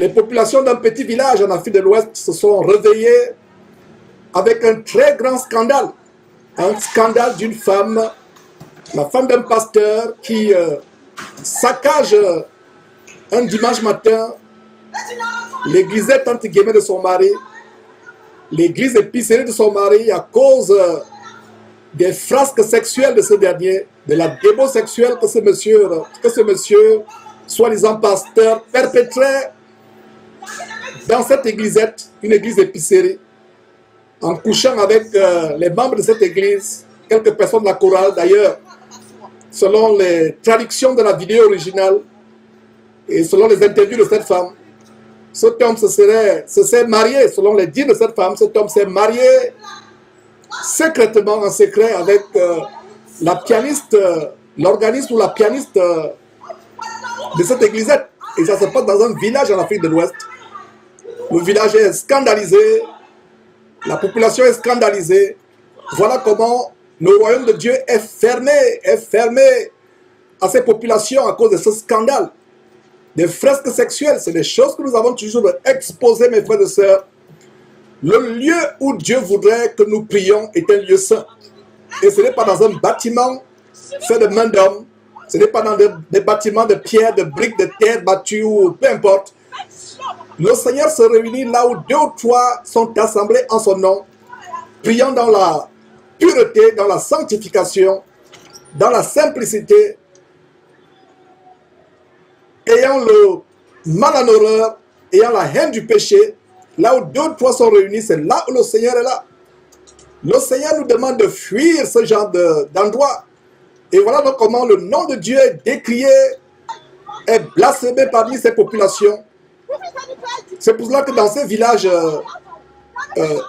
les populations d'un petit village en Afrique de l'Ouest se sont réveillées avec un très grand scandale. Un scandale d'une femme, la femme d'un pasteur qui saccage un dimanche matin l'église entre guillemets de son mari, l'église épicerie de son mari à cause des frasques sexuelles de ce dernier, de la débauche sexuelle que ce monsieur, soi-disant pasteur, perpétrait dans cette église, une église épicerie, en couchant avec les membres de cette église, quelques personnes de la chorale. D'ailleurs, selon les traductions de la vidéo originale et selon les interviews de cette femme, cet homme se s'est marié, selon les dires de cette femme, cet homme s'est marié secrètement, en secret, avec la pianiste, l'organiste ou la pianiste de cette église. Et ça se passe dans un village en Afrique de l'Ouest. Le village est scandalisé, la population est scandalisée. Voilà comment le royaume de Dieu est fermé à ces populations à cause de ce scandale. Des fresques sexuelles, c'est des choses que nous avons toujours exposées, mes frères et sœurs. Le lieu où Dieu voudrait que nous prions est un lieu saint. Et ce n'est pas dans un bâtiment fait de main d'homme. Ce n'est pas dans des bâtiments de pierre, de briques, de terre battues ou peu importe. Le Seigneur se réunit là où 2 ou 3 sont assemblés en son nom, priant dans la pureté, dans la sanctification, dans la simplicité, ayant le mal en horreur, ayant la haine du péché. Là où 2 ou 3 sont réunis, c'est là où le Seigneur est là. Le Seigneur nous demande de fuir ce genre d'endroit. Et voilà donc comment le nom de Dieu est décrié, est blasphémé parmi ces populations. C'est pour cela que dans ces villages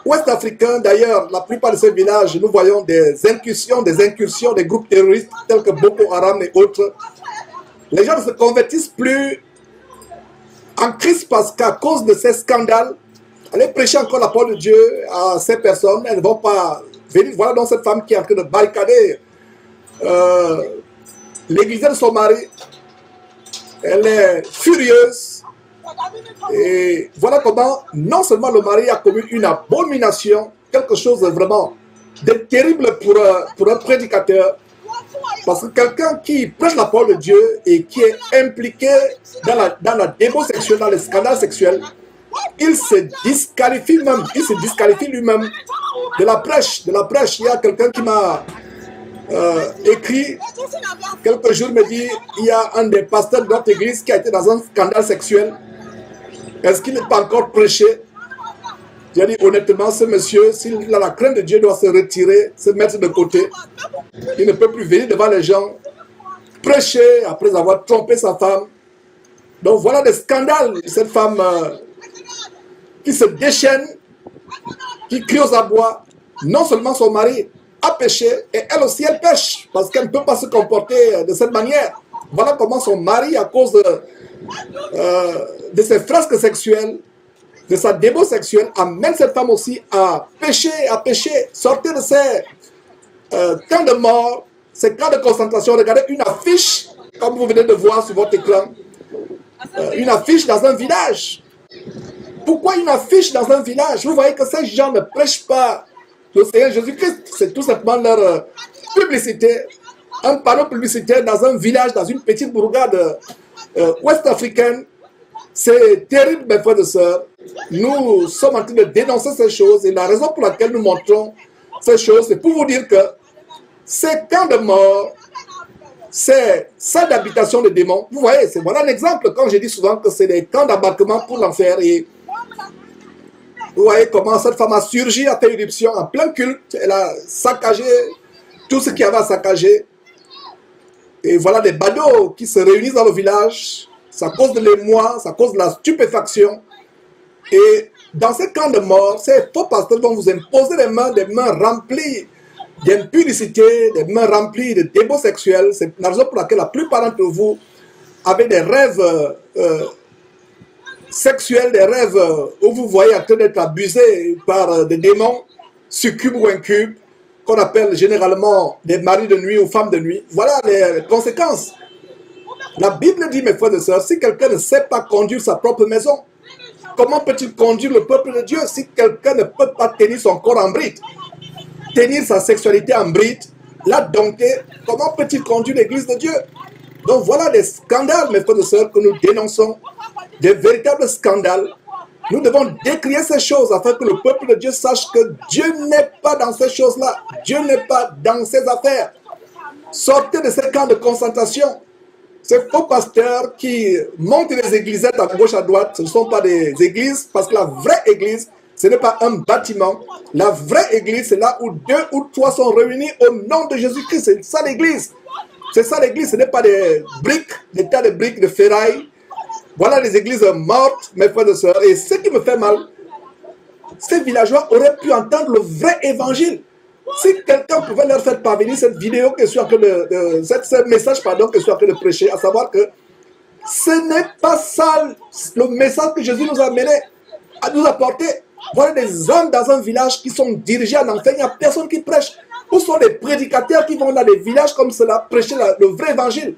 ouest-africains, d'ailleurs, la plupart de ces villages, nous voyons des incursions des groupes terroristes tels que Boko Haram et autres. Les gens ne se convertissent plus en Christ parce qu'à cause de ces scandales, allez prêcher encore la parole de Dieu à ces personnes, elles ne vont pas venir. Voilà donc cette femme qui est en train de barricader l'église de son mari. Elle est furieuse. Et voilà comment non seulement le mari a commis une abomination, quelque chose vraiment de terrible pour un prédicateur, parce que quelqu'un qui prêche la parole de Dieu et qui est impliqué dans la débauche sexuelle, dans les scandales sexuels, il se disqualifie lui-même de la prêche. Il y a quelqu'un qui m'a écrit quelques jours, me dit, il y a un des pasteurs de notre église qui a été dans un scandale sexuel. Est-ce qu'il n'est pas encore prêché? J'ai dit honnêtement, ce monsieur, s'il a la crainte de Dieu, doit se retirer, se mettre de côté. Il ne peut plus venir devant les gens, prêcher après avoir trompé sa femme. Donc voilà des scandales. Cette femme qui se déchaîne, qui crie aux abois. Non seulement son mari a péché, et elle aussi elle pêche, parce qu'elle ne peut pas se comporter de cette manière. Voilà comment son mari, à cause de ses frasques sexuelles, de sa débauche sexuelle, amène cette femme aussi à pécher, sortir de ces camps de mort, ces camps de concentration. Regardez une affiche, comme vous venez de voir sur votre écran, une affiche dans un village. Pourquoi une affiche dans un village? Vous voyez que ces gens ne prêchent pas le Seigneur Jésus-Christ, c'est tout simplement leur publicité. Un panneau publicitaire dans un village, dans une petite bourgade ouest-africaine. C'est terrible, mes frères et sœurs. Nous sommes en train de dénoncer ces choses et la raison pour laquelle nous montrons ces choses, c'est pour vous dire que ces camps de mort, ces salles d'habitation de démons, vous voyez, c'est voilà un exemple quand je dis souvent que c'est des camps d'embarquement pour l'enfer. Et vous voyez comment cette femme a surgi, a fait éruption en plein culte. Elle a saccagé tout ce qu'il y avait à saccager. Et voilà des badauds qui se réunissent dans le village. Ça cause de l'émoi, ça cause de la stupéfaction. Et dans ces camps de mort, ces faux pasteurs vont vous imposer des mains remplies d'impudicité, des mains remplies de débauche sexuelle. C'est la raison pour laquelle la plupart d'entre vous avez des rêves sexuels, des rêves où vous voyez en train d'être abusé par des démons, succubes ou incubes, qu'on appelle généralement des maris de nuit ou femmes de nuit. Voilà les conséquences. La Bible dit, mes frères et sœurs, si quelqu'un ne sait pas conduire sa propre maison, comment peut-il conduire le peuple de Dieu si quelqu'un ne peut pas tenir son corps en bride, tenir sa sexualité en bride, la dompter, comment peut-il conduire l'église de Dieu? Donc voilà des scandales, mes frères et sœurs, que nous dénonçons, des véritables scandales. Nous devons décrire ces choses afin que le peuple de Dieu sache que Dieu n'est pas dans ces choses-là. Dieu n'est pas dans ces affaires. Sortez de ces camps de concentration. Ces faux pasteurs qui montent les églisettes à gauche, à droite, ce ne sont pas des églises, parce que la vraie église, ce n'est pas un bâtiment. La vraie église, c'est là où 2 ou 3 sont réunis au nom de Jésus-Christ. C'est ça l'église. C'est ça l'église, ce n'est pas des briques, des tas de briques de ferraille. Voilà les églises mortes, mes frères et sœurs. Et ce qui me fait mal, ces villageois auraient pu entendre le vrai évangile. Si quelqu'un pouvait leur faire parvenir cette vidéo que je suis en train ce message pardon, que je suis en train de prêcher, à savoir que ce n'est pas ça le message que Jésus nous a amené à nous apporter. Voilà des hommes dans un village qui sont dirigés en enfer, il n'y a personne qui prêche. Où sont les prédicateurs qui vont dans des villages comme cela prêcher le vrai évangile?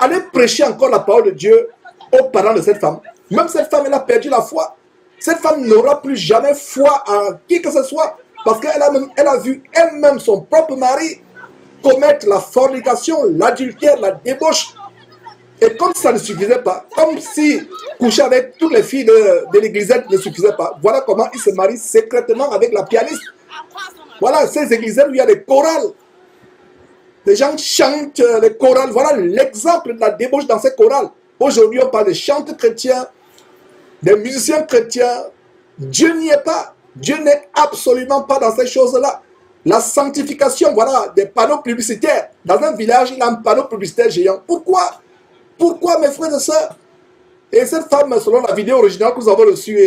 Allez prêcher encore la parole de Dieu aux parents de cette femme. Même cette femme, elle a perdu la foi. Cette femme n'aura plus jamais foi en qui que ce soit. Parce qu'elle a vu elle-même son propre mari commettre la fornication, l'adultère, la débauche. Et comme ça ne suffisait pas, comme si coucher avec toutes les filles de l'églisette ne suffisait pas, voilà comment il se marie secrètement avec la pianiste. Voilà ces églisettes où il y a des chorales. Les gens chantent les chorales. Voilà l'exemple de la débauche dans ces chorales. Aujourd'hui, on parle de chanteurs chrétiens, des musiciens chrétiens. Dieu n'y est pas. Dieu n'est absolument pas dans ces choses-là. La sanctification, voilà, des panneaux publicitaires. Dans un village, il y a un panneau publicitaire géant. Pourquoi? Pourquoi, mes frères et sœurs? Et cette femme, selon la vidéo originale que nous avons reçue,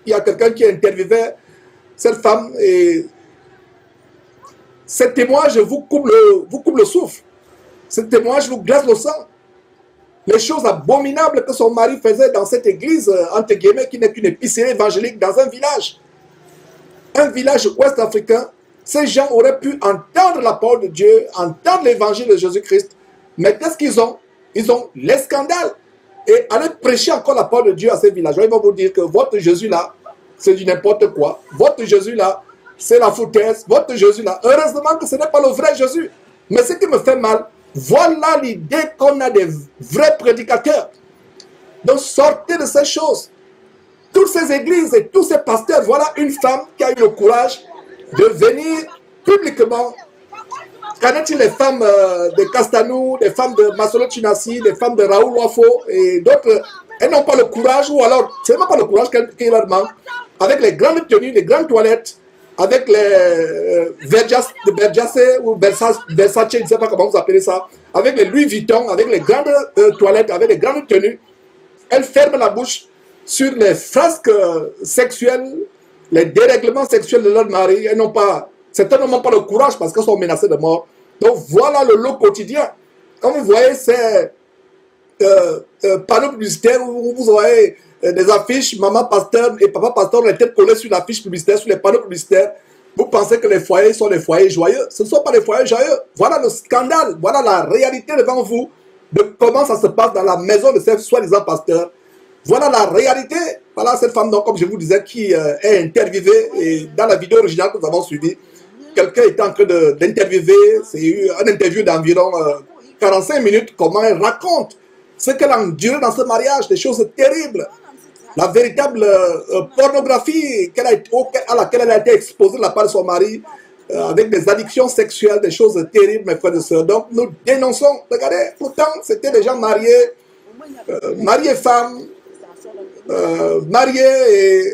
il y a quelqu'un qui interviewait cette femme. Et ce témoignage vous coupe le souffle. Ce témoignage vous glace le sang. Les choses abominables que son mari faisait dans cette église, entre guillemets, qui n'est qu'une épicerie évangélique dans un village. Un village ouest-africain, ces gens auraient pu entendre la parole de Dieu, entendre l'évangile de Jésus-Christ. Mais qu'est-ce qu'ils ont? Ils ont les scandales. Et aller prêcher encore la parole de Dieu à ces villageois, ils vont vous dire que votre Jésus-là, c'est du n'importe quoi. Votre Jésus-là, c'est la foutaise. Votre Jésus-là, heureusement que ce n'est pas le vrai Jésus. Mais ce qui me fait mal, voilà l'idée qu'on a des vrais prédicateurs. Donc sortez de ces choses. Toutes ces églises et tous ces pasteurs, voilà une femme qui a eu le courage de venir publiquement. Qu'en les femmes de Castanou, des femmes de Masolo Chinassi, des femmes de Raoul Wafo et d'autres, elles n'ont pas le courage, ou alors, c'est même pas le courage qui leur manque, avec les grandes tenues, les grandes toilettes, avec les Versace ou Versace, je ne sais pas comment vous appelez ça, avec les Louis Vuitton, avec les grandes toilettes, avec les grandes tenues. Elles ferment la bouche sur les frasques sexuelles, les dérèglements sexuels de leur mari. Elles n'ont pas, certainement n'ont pas le courage parce qu'elles sont menacées de mort. Donc voilà le lot quotidien. Quand vous voyez ces panneaux publicitaires où vous voyez des affiches, maman pasteur et papa pasteur, les têtes collées sur l'affiche publicitaire, sur les panneaux publicitaires, vous pensez que les foyers sont des foyers joyeux. Ce ne sont pas des foyers joyeux. Voilà le scandale, voilà la réalité devant vous de comment ça se passe dans la maison de ces soi-disant pasteurs. Voilà la réalité. Voilà cette femme, donc, comme je vous disais, qui est interviewée. Et dans la vidéo originale que nous avons suivie, quelqu'un était en train d'interviewer. C'est un interview d'environ 45 minutes. Comment elle raconte ce qu'elle a enduré dans ce mariage, des choses terribles. La véritable pornographie à laquelle elle a été exposée de la part de son mari, avec des addictions sexuelles, des choses terribles, mes frères et sœurs. Donc nous dénonçons. Regardez, pourtant, c'était des gens mariés, mariés femmes, mariés et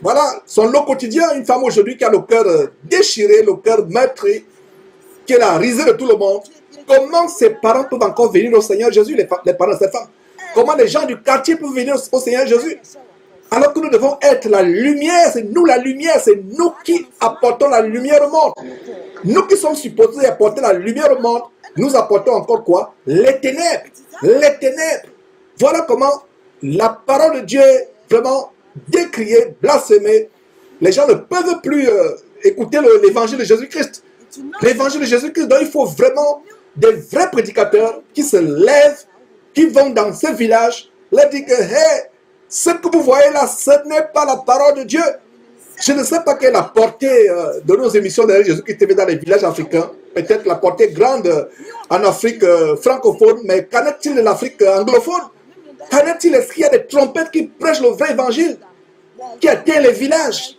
voilà, son lot quotidien. Une femme aujourd'hui qui a le cœur déchiré, le cœur meurtri, qui est la risée de tout le monde. Comment ses parents peuvent encore venir au Seigneur Jésus, les parents de cette femme? Comment les gens du quartier peuvent venir au Seigneur Jésus? Alors que nous devons être la lumière, c'est nous la lumière, c'est nous qui apportons la lumière au monde. Nous qui sommes supposés apporter la lumière au monde, nous apportons encore quoi? Les ténèbres. Les ténèbres. Voilà comment la parole de Dieu est vraiment décriée, blasphémée. Les gens ne peuvent plus écouter l'évangile de Jésus-Christ. L'évangile de Jésus-Christ, donc il faut vraiment des vrais prédicateurs qui se lèvent, qui vont dans ces villages, leur dire que, hey, Ce que vous voyez là, ce n'est pas la parole de Dieu. Je ne sais pas quelle est la portée de nos émissions de Jésus-Christ TV dans les villages africains. Peut-être la portée grande en Afrique francophone, mais qu'en est-il de l'Afrique anglophone? Qu'en est-il? Est-ce qu'il y a des trompettes qui prêchent le vrai évangile, qui atteignent les villages,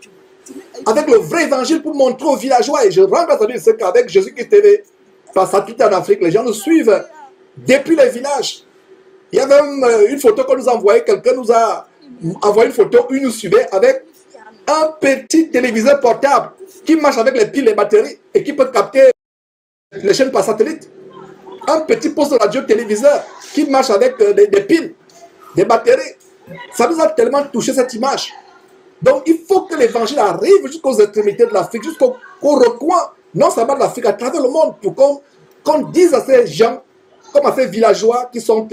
avec le vrai évangile pour montrer aux villageois? Et je rends grâce à Dieu qu'avec Jésus-Christ TV, face à tout en Afrique, les gens nous suivent depuis les villages. Il y a même une photo qu'on nous a envoyée, quelqu'un nous a envoyé une photo où il nous suivait avec un petit téléviseur portable qui marche avec les piles et batteries et qui peut capter les chaînes par satellite. Un petit poste de radio-téléviseur qui marche avec des piles, des batteries. Ça nous a tellement touché cette image. Donc il faut que l'évangile arrive jusqu'aux extrémités de l'Afrique, jusqu'au recoin, non seulement de l'Afrique, à travers le monde, pour qu'on dise à ces gens, comme à ces villageois qui sont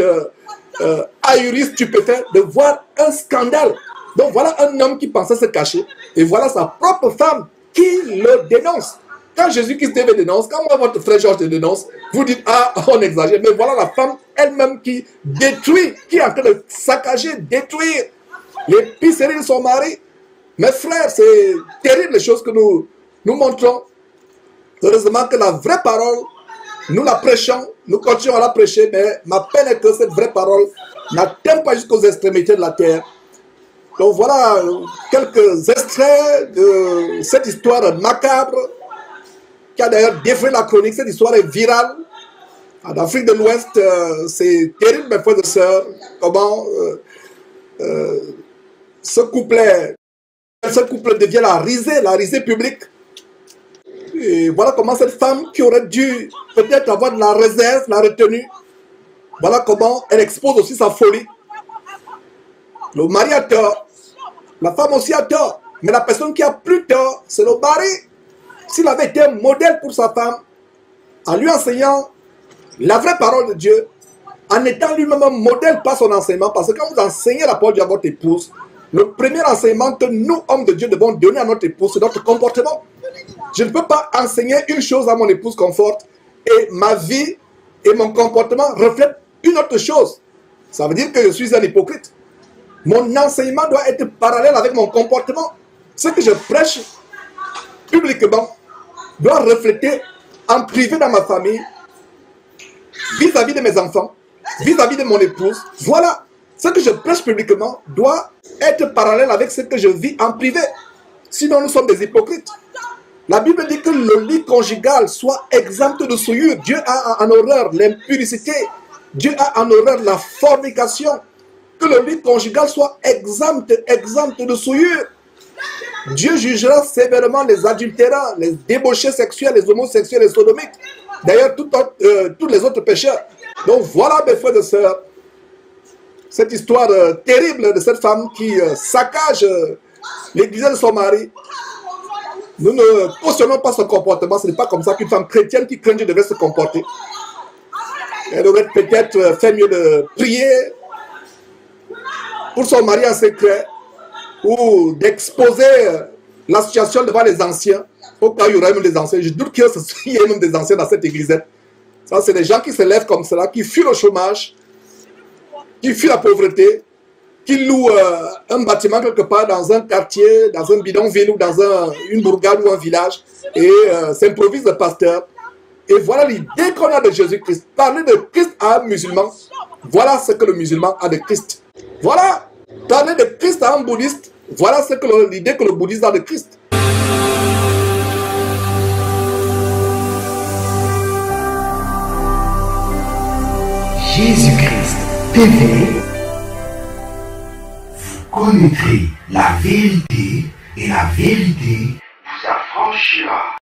ahuris, stupéfaits, de voir un scandale. Donc voilà un homme qui pensait se cacher, et voilà sa propre femme qui le dénonce. Quand Jésus-Christ TV dénonce, quand moi, votre frère Georges te dénonce, vous dites, ah, on exagère. Mais voilà la femme elle-même qui détruit, qui est en train de saccager, détruire l'épicerie de son mari. Mes frères, c'est terrible les choses que nous montrons. Heureusement que la vraie parole, nous la prêchons, nous continuons à la prêcher, mais ma peine est que cette vraie parole n'atteint pas jusqu'aux extrémités de la terre. Donc voilà quelques extraits de cette histoire macabre qui a d'ailleurs défrayé la chronique. Cette histoire est virale. En Afrique de l'Ouest, c'est terrible, mes frères et sœurs, comment ce couple devient la risée publique. Et voilà comment cette femme qui aurait dû peut-être avoir de la réserve, la retenue, voilà comment elle expose aussi sa folie. Le mari a tort, la femme aussi a tort, mais la personne qui a plus tort, c'est le mari. S'il avait été un modèle pour sa femme, en lui enseignant la vraie parole de Dieu, en étant lui-même un modèle par son enseignement, parce que quand vous enseignez la parole de Dieu à votre épouse, le premier enseignement que nous, hommes de Dieu, devons donner à notre épouse, c'est notre comportement. Je ne peux pas enseigner une chose à mon épouse conforte et ma vie et mon comportement reflètent une autre chose. Ça veut dire que je suis un hypocrite. Mon enseignement doit être parallèle avec mon comportement. Ce que je prêche publiquement doit refléter en privé dans ma famille, vis-à-vis de mes enfants, vis-à-vis de mon épouse. Voilà, ce que je prêche publiquement doit être parallèle avec ce que je vis en privé. Sinon, nous sommes des hypocrites. La Bible dit que le lit conjugal soit exempt de souillure. Dieu a en horreur l'impudicité. Dieu a en horreur la fornication. Que le lit conjugal soit exempt de souillure. Dieu jugera sévèrement les adultérants, les débauchés sexuels, les homosexuels, les sodomites. D'ailleurs, tous les autres pécheurs. Donc voilà, mes frères et sœurs, cette histoire terrible de cette femme qui saccage l'église de son mari. Nous ne cautionnons pas son comportement. Ce n'est pas comme ça qu'une femme chrétienne qui craint Dieu devrait se comporter. Elle aurait peut-être fait mieux de prier pour son mari en secret ou d'exposer la situation devant les anciens. Au cas où il y aurait même des anciens. Je doute qu'il y ait même des anciens dans cette église. Ça, c'est des gens qui se lèvent comme cela, qui fuient le chômage, qui fuient la pauvreté, qui louent un bâtiment quelque part dans un quartier, dans un bidonville ou dans une bourgade ou un village et s'improvisent de pasteur. Et voilà l'idée qu'on a de Jésus-Christ. Parler de Christ à un musulman, voilà ce que le musulman a de Christ. Voilà, parler de Christ à un bouddhiste, voilà l'idée que le bouddhiste a de Christ. Jésus-Christ TV, vous connaîtrez la vérité et la vérité vous affranchira.